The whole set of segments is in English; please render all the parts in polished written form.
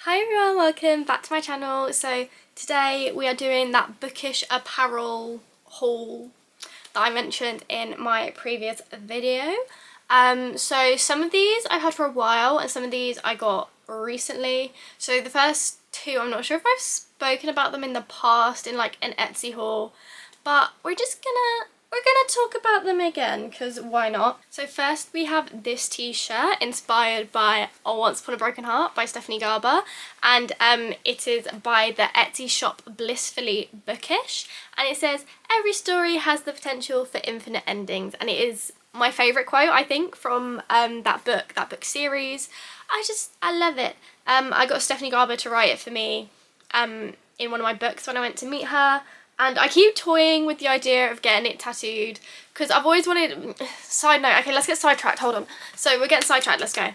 Hi everyone, welcome back to my channel. So today we are doing that Bookish apparel haul that I mentioned in my previous video. So some of these I've had for a while and some of these I got recently. So the first two, I'm not sure if I've spoken about them in the past in like an Etsy haul, but we're gonna talk about them again because why not? So first we have this t-shirt inspired by Once Upon a Broken Heart by Stephanie Garber, and it is by the Etsy shop Blissfully Bookish, and it says every story has the potential for infinite endings, and it is my favourite quote I think from that book series. I love it. I got Stephanie Garber to write it for me in one of my books when I went to meet her. And I keep toying with the idea of getting it tattooed because I've always wanted, side note, okay, let's get sidetracked, hold on. So we're getting sidetracked, let's go.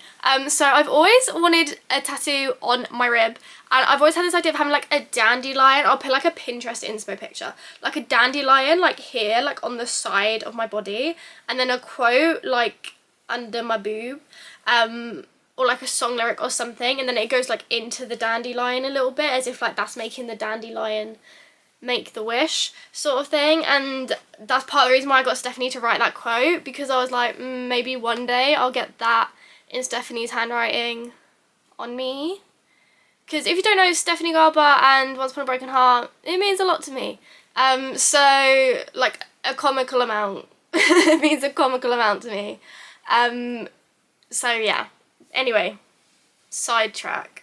So I've always wanted a tattoo on my rib, and I've always had this idea of having like a dandelion. I'll put like a Pinterest inspo picture, like a dandelion like here, like on the side of my body, and then a quote like under my boob, or like a song lyric or something, and then it goes like into the dandelion a little bit as if like that's making the dandelion make the wish sort of thing. And that's part of the reason why I got Stephanie to write that quote, because I was like, maybe one day I'll get that in Stephanie's handwriting on me, because if you don't know Stephanie Garber and Once Upon a Broken Heart, it means a lot to me. So like a comical amount. It means a comical amount to me. So yeah, anyway, sidetrack.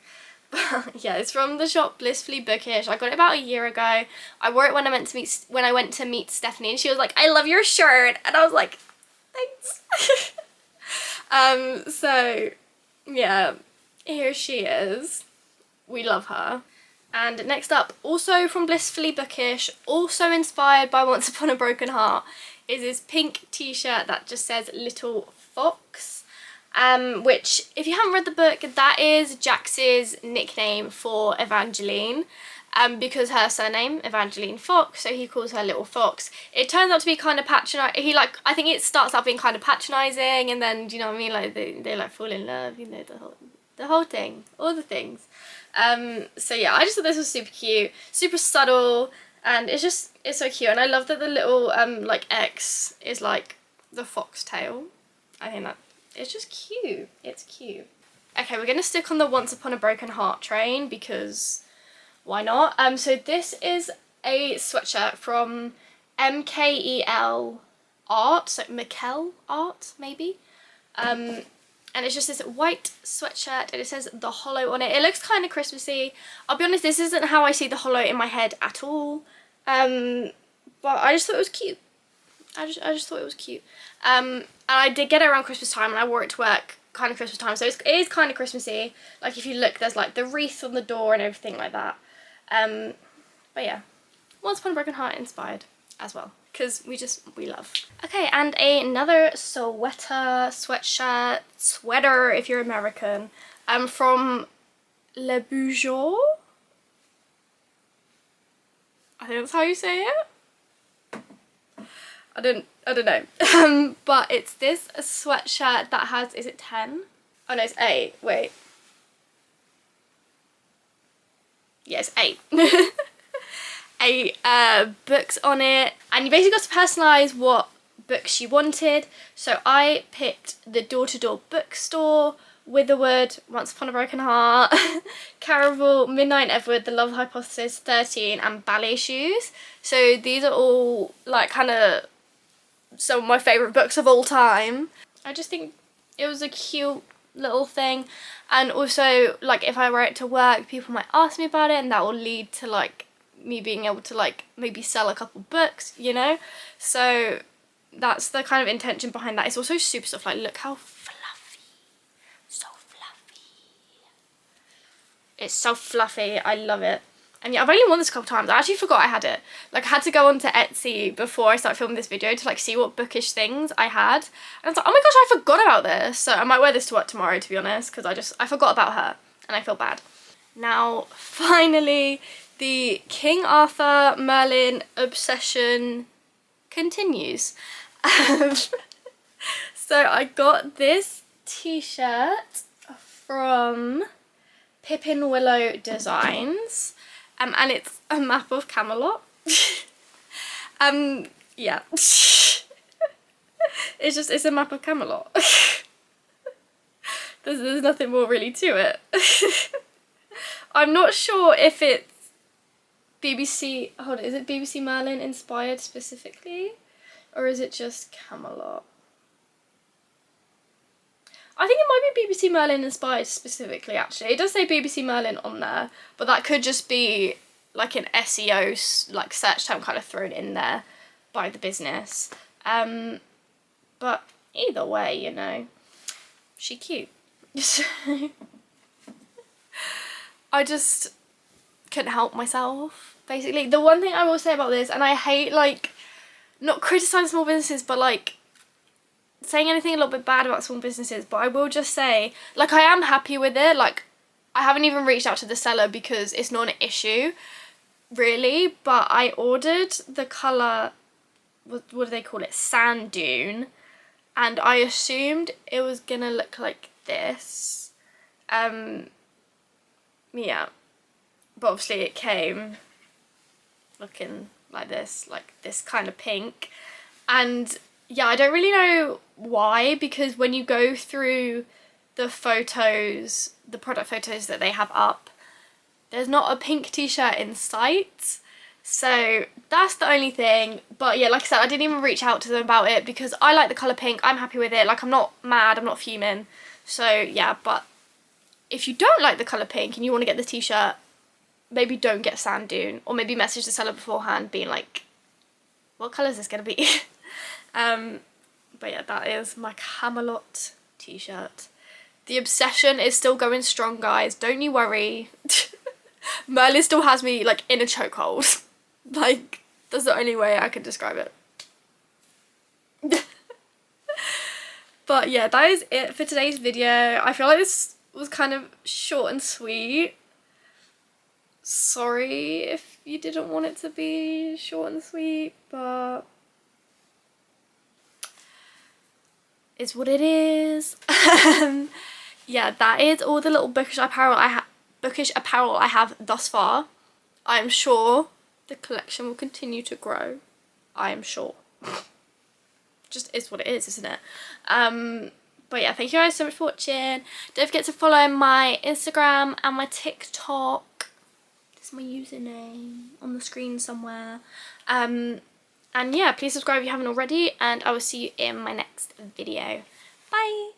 Yeah, it's from the shop Blissfully Bookish. I got it about a year ago. I wore it when I went to meet Stephanie, and she was like, "I love your shirt," and I was like, "Thanks." So yeah, here she is. We love her. And next up, also from Blissfully Bookish, also inspired by Once Upon a Broken Heart, is this pink t-shirt that just says Little Fox. Which, if you haven't read the book, that is Jax's nickname for Evangeline, because her surname, Evangeline Fox, so he calls her Little Fox. It turns out to be kind of patronising. I think it starts out being kind of patronising, and then, do you know what I mean, like, they like fall in love, you know, the whole thing, all the things. So yeah, I just thought this was super cute, super subtle, and it's so cute, and I love that the little, like, X is, like, the foxtail. I think that it's just cute. It's cute. Okay, we're gonna stick on the Once Upon a Broken Heart train because why not? So this is a sweatshirt from MKEL Art, so Mikkel Art maybe. And it's just this white sweatshirt, and it says The Hollow on it. It looks kind of Christmassy. I'll be honest, this isn't how I see The Hollow in my head at all. But I just thought it was cute. I just thought it was cute. And I did get it around Christmas time, and I wore it to work kind of Christmas time, so it is kind of Christmassy. Like, if you look, there's like the wreath on the door and everything like that. But yeah, Once Upon a Broken Heart inspired as well, because we love. Okay, and another sweatshirt if you're American, from Le Bourgeois. I think that's how you say it. I don't know. But it's this sweatshirt that has, is it 10? Oh no, it's 8. Wait. Yeah, it's 8. 8 books on it. And you basically got to personalise what books you wanted. So I picked the Door-to-Door Bookstore, Witherwood, Once Upon a Broken Heart, Caraval, Midnight Everwood, The Love Hypothesis, 13, and Ballet Shoes. So these are all like kind of some of my favourite books of all time. I just think it was a cute little thing, and also like if I wear it to work, people might ask me about it, and that will lead to like me being able to like maybe sell a couple books, you know. So that's the kind of intention behind that. It's also super soft. Like, look how fluffy, so fluffy. It's so fluffy. I love it. And yeah, I've only worn this a couple times. I actually forgot I had it. Like, I had to go onto Etsy before I started filming this video to like see what bookish things I had. And I was like, oh my gosh, I forgot about this. So I might wear this to work tomorrow, to be honest, because I forgot about her and I feel bad. Now, finally, the King Arthur Merlin obsession continues. So I got this t-shirt from Pippin Willow Designs, and it's a map of Camelot. Yeah. It's a map of Camelot. There's nothing more really to it. I'm not sure if it's BBC, hold on, is it BBC Merlin inspired specifically? Or is it just Camelot? I think it might be BBC Merlin inspired specifically, actually. It does say BBC Merlin on there, but that could just be like an SEO like search term kind of thrown in there by the business. But either way, you know, she cute. I just couldn't help myself, basically. The one thing I will say about this, and I hate, like, not criticising small businesses, but, like, saying anything a little bit bad about small businesses, but I will just say, like, I am happy with it. Like, I haven't even reached out to the seller because it's not an issue, really, but I ordered the colour, what do they call it, sand dune, and I assumed it was gonna look like this. Yeah, but obviously it came looking like this kind of pink, and yeah, I don't really know why, because when you go through the photos, the product photos that they have up, there's not a pink t-shirt in sight, so that's the only thing. But yeah, like I said, I didn't even reach out to them about it because I like the colour pink, I'm happy with it, like I'm not mad, I'm not fuming, so yeah. But if you don't like the colour pink and you want to get the t-shirt, maybe don't get sand dune, or maybe message the seller beforehand being like, what colour is this going to be? But yeah, that is my Camelot t-shirt. The obsession is still going strong, guys, don't you worry. Merlin still has me like in a chokehold. Like, that's the only way I can describe it. But yeah, that is it for today's video. I feel like this was kind of short and sweet. Sorry if you didn't want it to be short and sweet, but it's what it is. Yeah, that is all the little bookish apparel I have thus far. I am sure the collection will continue to grow. I am sure. Just is what it is, isn't it? But yeah, thank you guys so much for watching. Don't forget to follow my Instagram and my TikTok. This is my username on the screen somewhere. And yeah, please subscribe if you haven't already, and I will see you in my next video. Bye!